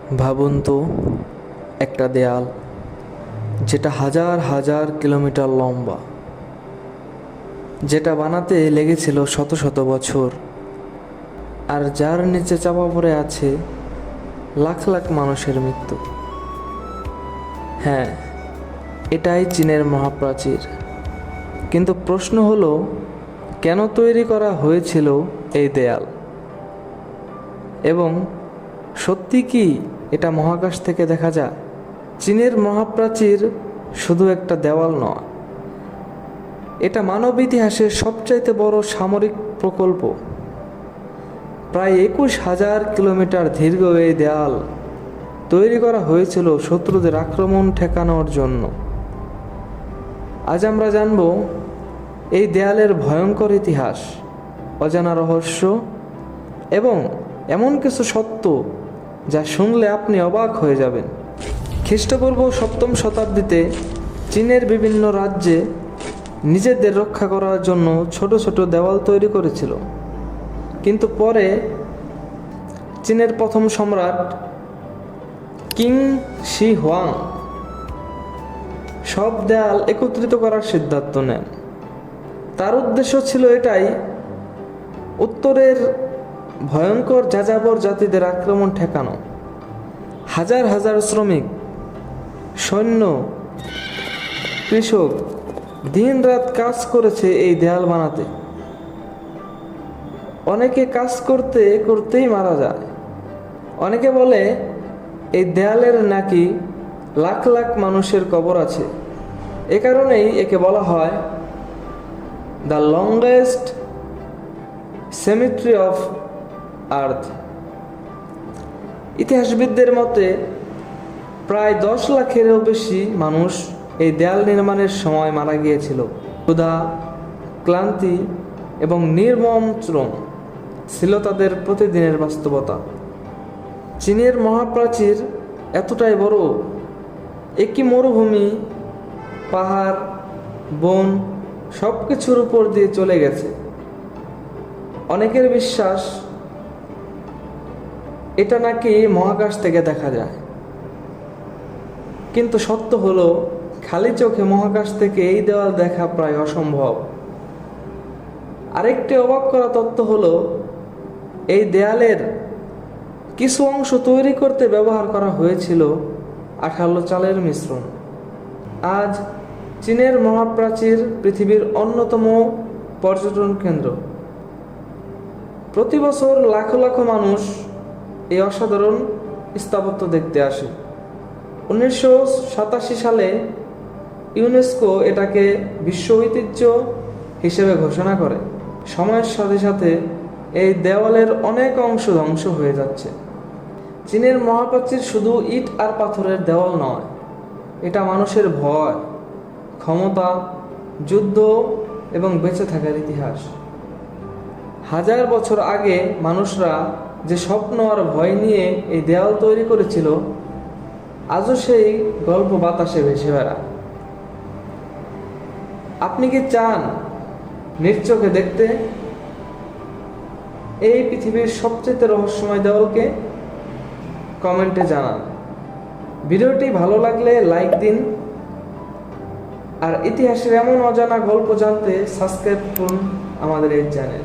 ভাবুন তো, একটা দেয়াল যেটা হাজার হাজার কিলোমিটার লম্বা, যেটা বানাতে লেগেছিল শত শত বছর, আর যার নিচে চাপা পড়ে আছে লাখ লাখ মানুষের মৃত্যু। হ্যাঁ, এটাই চীনের মহাপ্রাচীর। কিন্তু প্রশ্ন হলো, কেন তৈরি করা হয়েছিল এই দেয়াল? এবং সত্যি কি এটা মহাকাশ থেকে দেখা যায়? চীনের মহাপ্রাচীর শুধু একটা দেওয়াল নয়, এটা মানব ইতিহাসের সবচাইতে বড় সামরিক প্রকল্প। প্রায় 21,000 কিলোমিটার দীর্ঘ এই দেয়াল তৈরি করা হয়েছিল শত্রুদের আক্রমণ ঠেকানোর জন্য। আজ আমরা জানব এই দেয়ালের ভয়ঙ্কর ইতিহাস, অজানা রহস্য এবং এমন কিছু সত্য যা শুনলে আপনি অবাক হয়ে যাবেন। খ্রিস্টপূর্ব 7ম শতাব্দীতে চীনের বিভিন্ন রাজ্যে নিজেদের রক্ষা করার জন্য ছোট ছোট দেওয়াল তৈরি করেছিল। কিন্তু পরে চীনের প্রথম সম্রাট কিং শি হুয়াং সব দেয়াল একত্রিত করার সিদ্ধান্ত নেন। তার উদ্দেশ্য ছিল এটাই, উত্তরের ভয়ঙ্কর যাযাবর জাতিদের আক্রমণ ঠেকানো। হাজার হাজার শ্রমিক, সৈন্য, কৃষক দিনরাত কাজ করেছে এই দেয়াল বানাতে। অনেকে কাজ করতে করতেই মারা যায়। অনেকে বলে এই দেয়ালের নাকি লাখ লাখ মানুষের কবর আছে। এ কারণেই একে বলা হয় the longest cemetery of earth. ইতিহাসবিদদের মতে প্রায় 10 লাখেরও বেশি মানুষ এই দেয়াল নির্মাণের সময় মারা গিয়েছিল। ক্ষুধা, ক্লান্তি এবং নির্মম শ্রম ছিল তাদের প্রতিদিনের বাস্তবতা। চীনের মহাপ্রাচীর এতটাই বড়, একই মরুভূমি, পাহাড়, বন সব কিছুর উপর দিয়ে চলে গেছে। অনেকের বিশ্বাস এটা নাকি মহাকাশ থেকে দেখা যায়। কিন্তু সত্য হলো, খালি চোখে মহাকাশ থেকে এই দেওয়াল দেখা প্রায় অসম্ভব। আরেকটি অবাক করা তথ্য হলো, এই দেয়ালের কিছু অংশ তৈরি করতে ব্যবহার করা হয়েছিল আঠালো চালের মিশ্রণ। আজ চীনের মহাপ্রাচীর পৃথিবীর অন্যতম পর্যটন কেন্দ্র। প্রতি বছর লাখ লাখ মানুষ এই অসাধারণ স্থাপত্য দেখতে আসে। 1987 সালে ইউনেস্কো এটাকে বিশ্ব ঐতিহ্য হিসেবে ঘোষণা করে। সময়ের সাথে সাথে এই দেওয়ালের অনেক অংশ ধ্বংস হয়ে যাচ্ছে। চীনের মহাপ্রাচীর শুধু ইট আর পাথরের দেওয়াল নয়, এটা মানুষের ভয়, ক্ষমতা, যুদ্ধ এবং বেঁচে থাকার ইতিহাস। হাজার বছর আগে মানুষরা যে স্বপ্ন আর ভয় নিয়ে এই দেওয়াল তৈরি করেছিল, আজও সেই গল্প বাতাসে ভেসে বেড়ায়। আপনি কি চান নির্চোখে দেখতে এই পৃথিবীর সবচেয়ে রহস্যময় দেওয়ালকে? কমেন্টে জানান। ভিডিওটি ভালো লাগলে লাইক দিন, আর ইতিহাসের এমন অজানা গল্প জানতে সাবস্ক্রাইব করুন আমাদের এই চ্যানেল।